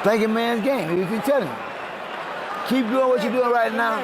thinking man's game. You keep telling me. Keep doing what you're doing right now.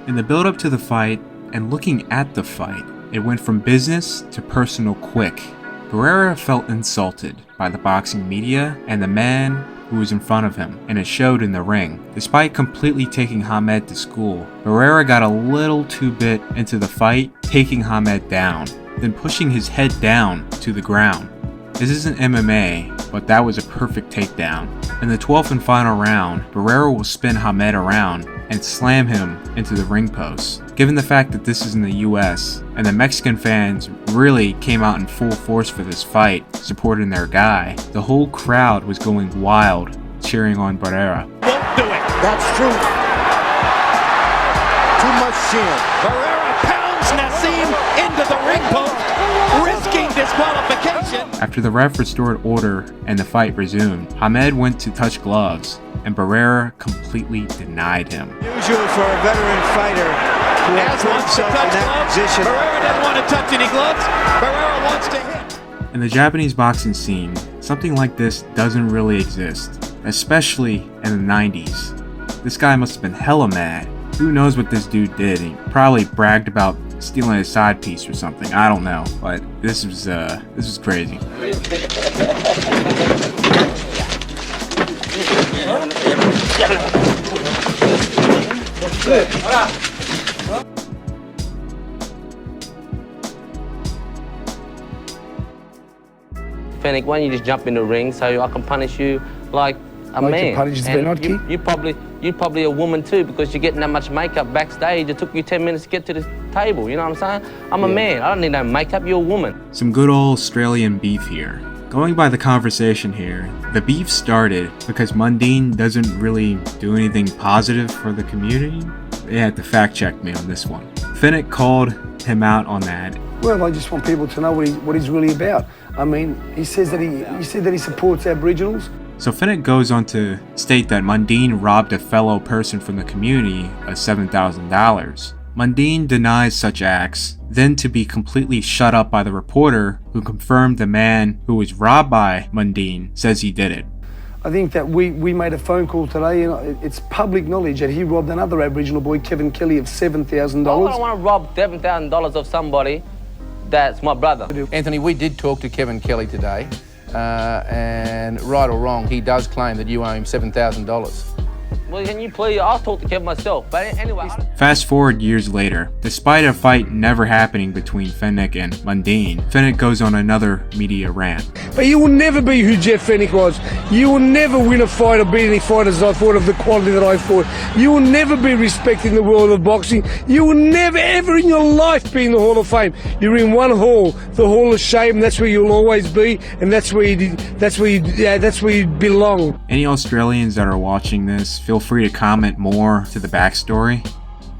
In the build-up to the fight, and looking at the fight, it went from business to personal quick. Barrera felt insulted by the boxing media and the man who was in front of him, and it showed in the ring. Despite completely taking Hamed to school, Barrera got a little too bit into the fight, taking Hamed down, then pushing his head down to the ground. This isn't MMA, but that was a perfect takedown. In the 12th and final round, Barrera will spin Hamed around and slam him into the ring post. Given the fact that this is in the US, and the Mexican fans really came out in full force for this fight, supporting their guy, the whole crowd was going wild, cheering on Barrera. Won't do it. That's true. Too much chin. Barrera pounds Nassim into the ring post, risking disqualification. After the ref restored order and the fight resumed, Hamed went to touch gloves, and Barrera completely denied him. Usual for a veteran fighter who has put himself in that position. Barrera doesn't want to touch any gloves. Barrera wants to hit. In the Japanese boxing scene, something like this doesn't really exist, especially in the 90s. This guy must have been hella mad. Who knows what this dude did? He probably bragged about stealing a side piece or something. I don't know, but this was crazy. Fenech, why don't you just jump in the ring so I can punish you like a man? You're probably a woman too, because you're getting that much makeup backstage. It took you 10 minutes to get to the table, you know what I'm saying? I'm a man, I don't need no makeup, you're a woman. Some good old Australian beef here. Going by the conversation here, the beef started because Mundine doesn't really do anything positive for the community. They had to fact check me on this one. Fenech called him out on that. Well, I just want people to know what he's really about. I mean, he said that he supports Aboriginals. So Fenech goes on to state that Mundine robbed a fellow person from the community of $7,000. Mundine denies such acts, then to be completely shut up by the reporter who confirmed the man who was robbed by Mundine says he did it. I think that we made a phone call today, and it's public knowledge that he robbed another Aboriginal boy, Kevin Kelly, of $7,000. I don't want to rob $7,000 of somebody that's my brother. Anthony, we did talk to Kevin Kelly today, and right or wrong, he does claim that you owe him $7,000. Well, can you please? I'll talk to Kevin myself. But anyway. Fast forward years later, despite a fight never happening between Fenech and Mundine, Fenech goes on another media rant. But you will never be who Jeff Fenech was. You will never win a fight or beat any fighters I fought of the quality that I fought. You will never be respected in the world of boxing. You will never ever in your life be in the Hall of Fame. You're in one hall, the Hall of Shame. That's where you'll always be, and that's where you belong. Any Australians that are watching this, feel free to comment more to the backstory.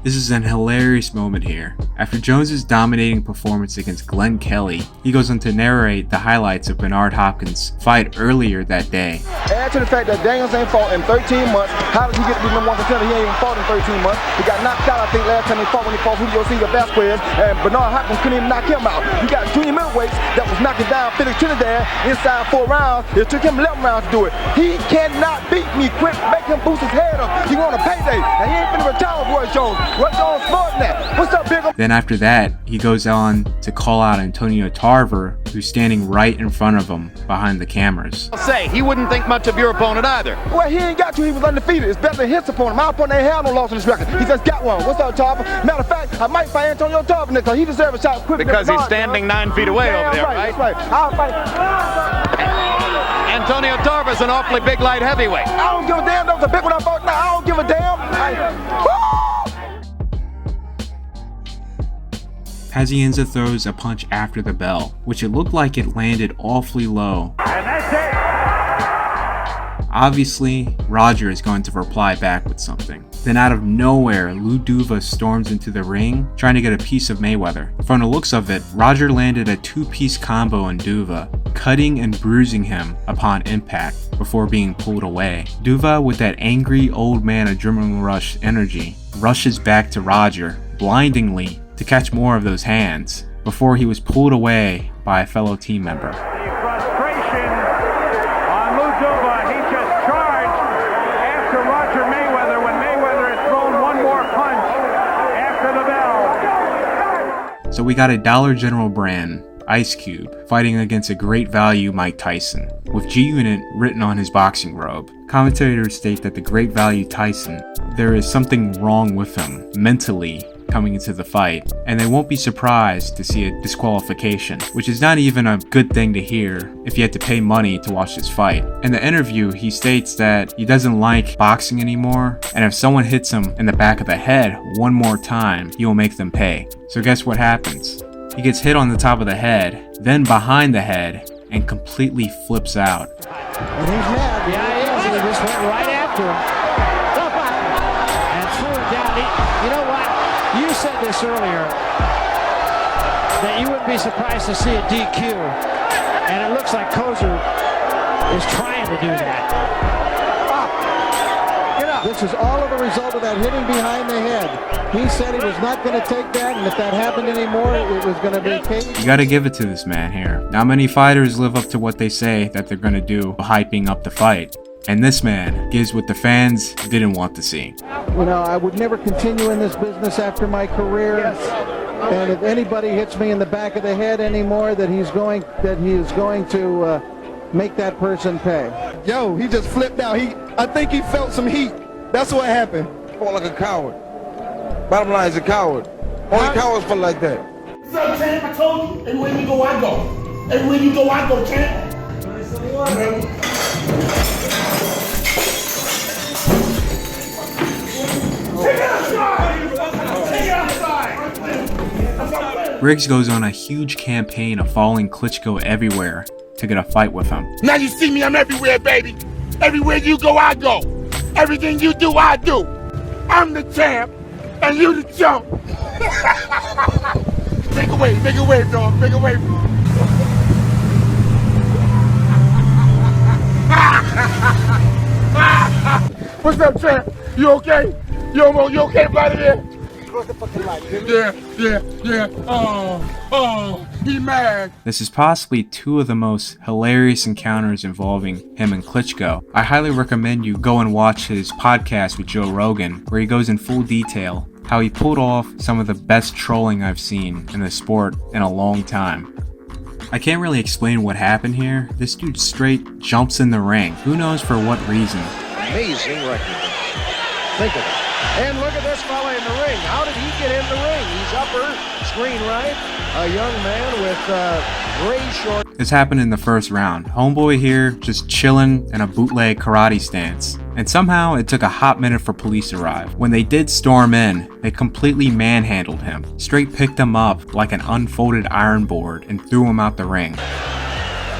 This is an hilarious moment here. After Jones's dominating performance against Glenn Kelly, he goes on to narrate the highlights of Bernard Hopkins' fight earlier that day. Add to the fact that Daniels ain't fought in 13 months. How did he get to be number one contender? He ain't even fought in 13 months. He got knocked out, I think, last time he fought when he fought Julio Cesar Vasquez, and Bernard Hopkins couldn't even knock him out. You got junior middleweights that was knocking down Felix Trinidad inside 4 rounds. It took him 11 rounds to do it. He cannot beat me quick. Make him boost his head up. He want a payday, and he ain't finna retire with Roy Jones. Roy Jones smarter than that. What's up, big? Then after that, he goes on to call out Antonio Tarver, who's standing right in front of him behind the cameras. I'll say, he wouldn't think much of your opponent either. Well, he ain't got to. He was undefeated. It's better than his opponent. My opponent ain't had no loss in his record. He just got one. What's up, Tarver? Matter of fact, I might fight Antonio Tarver next time. He deserves a shot quicker. Because he's standing 9 feet away over there, right? That's right. I'll fight. Antonio Tarver's an awfully big light heavyweight. I don't give a damn. That was a big one I fought. Now I don't give a damn. Pazienza throws a punch after the bell, which it looked like it landed awfully low. And that's it! Obviously, Roger is going to reply back with something. Then out of nowhere, Lou Duva storms into the ring, trying to get a piece of Mayweather. From the looks of it, Roger landed a 2-piece combo on Duva, cutting and bruising him upon impact. before being pulled away. Duva, with that angry old man adrenaline rush energy, rushes back to Roger, blindingly, to catch more of those hands, before he was pulled away by a fellow team member. Frustration on Duva. He just charged after Roger Mayweather when Mayweather had thrown one more punch after the bell. So we got a Dollar General brand Ice Cube fighting against a great value Mike Tyson, with G-Unit written on his boxing robe. Commentators state that the great value Tyson, there is something wrong with him mentally coming into the fight, and they won't be surprised to see a disqualification, which is not even a good thing to hear if you had to pay money to watch this fight. In the interview, he states that he doesn't like boxing anymore, and if someone hits him in the back of the head one more time, he will make them pay. So guess what happens? He gets hit on the top of the head, then behind the head, and completely flips out. And he's mad. Yeah, he is. And he just went right after him. And threw him down. You know what? You said this earlier, that you wouldn't be surprised to see a DQ. And it looks like Kozer is trying to do that. This is all of the result of that hitting behind the head. He said he was not going to take that, and if that happened anymore, it was going to be caged. You gotta give it to this man here. Not many fighters live up to what they say that they're gonna do, hyping up the fight. And this man gives what the fans didn't want to see. You know, I would never continue in this business after my career. Yes. And if anybody hits me in the back of the head anymore, that he is going to make that person pay. Yo, he just flipped out. I think he felt some heat. That's what happened. Fought like a coward. Bottom line is a coward. Only cowards feel like that. So, champ, I told you, everywhere you go, I go. Everywhere you go, I go, champ. Take it outside! Take it outside! Briggs goes on a huge campaign of following Klitschko everywhere to get a fight with him. Now you see me, I'm everywhere, baby. Everywhere you go, I go. Everything you do, I do. I'm the champ, and you the chump. Make a wave, dog. Make a wave. What's up, champ? You okay? You okay, buddy? Yeah. Oh, he mad. This is possibly two of the most hilarious encounters involving him and Klitschko. I highly recommend you go and watch his podcast with Joe Rogan, where he goes in full detail how he pulled off some of the best trolling I've seen in the sport in a long time. I can't really explain what happened here. This dude straight jumps in the ring. Who knows for what reason. Amazing record. Think of it. And look at this fella in the ring. How did he get in the ring? He's upper, screen right. A young man with gray short. This happened in the first round. Homeboy here just chilling in a bootleg karate stance. And somehow it took a hot minute for police to arrive. When they did storm in, they completely manhandled him. Straight picked him up like an unfolded iron board and threw him out the ring.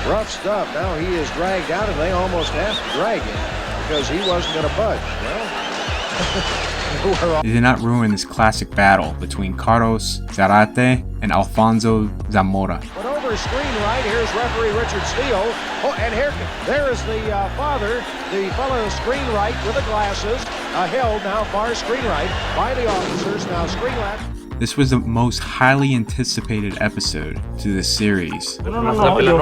Rough stuff. Now he is dragged out and they almost have to drag him because he wasn't going to budge. Well, they did not ruin this classic battle between Carlos Zarate and Alfonso Zamora. But over screen right, here's referee Richard Steele. Oh, and there is the father, the fellow screen right with the glasses, held now far screen right by the officers, now screen left. This was the most highly anticipated episode to this series. No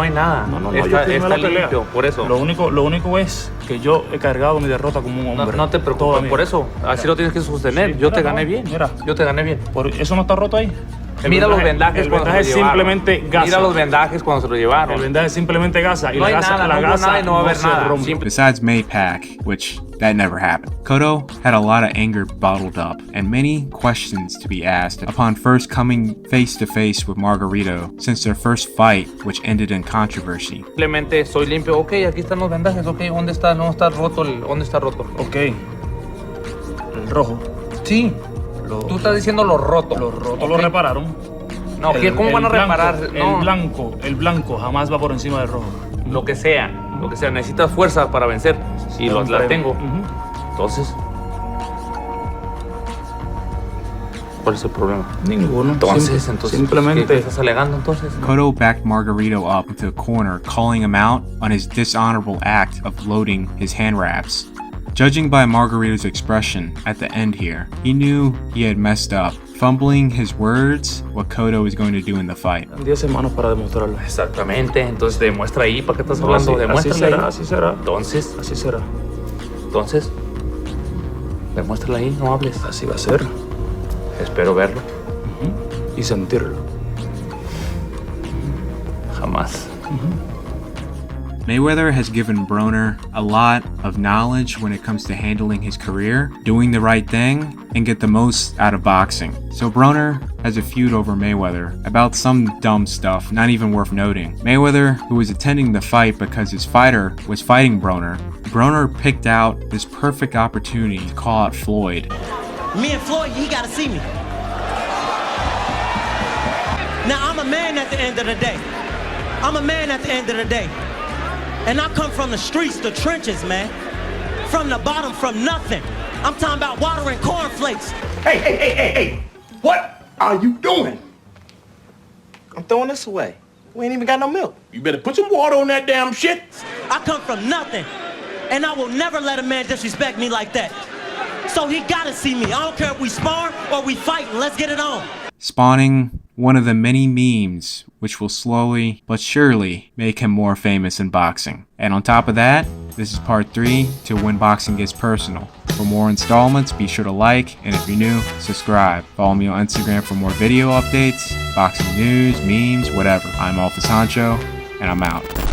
hay nada. Está limpio, por eso. Lo único es que yo he cargado mi derrota como un hombre. No te preocupes, por eso. Así lo tienes que sostener. Yo te gané bien. Mira, yo te gané bien. ¿Eso no está roto ahí? Mira los vendajes cuando se lo llevaron. Simplemente gasa. Mira los vendajes cuando se lo llevaron. El vendaje simplemente gasa. Y no hay nada, no hubo nada y no va a haber nada. Besides Maypack, which that never happened. Cotto had a lot of anger bottled up and many questions to be asked upon first coming face to face with Margarito since their first fight, which ended in controversy. Simplemente soy limpio. Ok, aquí están los vendajes. Ok, ¿dónde está? No está roto. ¿Dónde está roto? Ok. El rojo. Sí. Tú estás diciendo lo roto. Lo roto lo repararon. No, ¿cómo van a reparar? No. El blanco jamás va por encima del rojo. Lo que sea. Necesitas fuerza para vencer. Y la tengo. Entonces. ¿Cuál es el problema? Ninguno. Entonces, simplemente ¿qué estás alegando entonces? Cotto backed Margarito up into a corner, calling him out on his dishonorable act of loading his hand wraps. Judging by Margarito's expression at the end here, he knew he had messed up, fumbling his words what Cotto was going to do in the fight. 10 semanas para demostrarlo. Exactamente, entonces demuestra ahí, ¿para qué estás hablando? Demuéstrale ahí. Así será. Entonces, así será. Entonces, demuéstrala ahí, no hables. Así va a ser. Espero verlo y sentirlo. Jamás. Mayweather has given Broner a lot of knowledge when it comes to handling his career, doing the right thing, and get the most out of boxing. So Broner has a feud over Mayweather about some dumb stuff, not even worth noting. Mayweather, who was attending the fight because his fighter was fighting Broner picked out this perfect opportunity to call out Floyd. Me and Floyd, he gotta see me. Now, I'm a man at the end of the day. I'm a man at the end of the day. And I come from the streets, the trenches, man. From the bottom, from nothing. I'm talking about water and cornflakes. Hey. What are you doing? I'm throwing this away. We ain't even got no milk. You better put some water on that damn shit. I come from nothing. And I will never let a man disrespect me like that. So he gotta see me. I don't care if we spar or we fight. Let's get it on. Spawning one of the many memes which will slowly but surely make him more famous in boxing. And on top of that, this is part 3 to When Boxing Gets Personal. For more installments, be sure to like, and if you're new, subscribe. Follow me on Instagram for more video updates, boxing news, memes, whatever. I'm Alpha Sancho, and I'm out.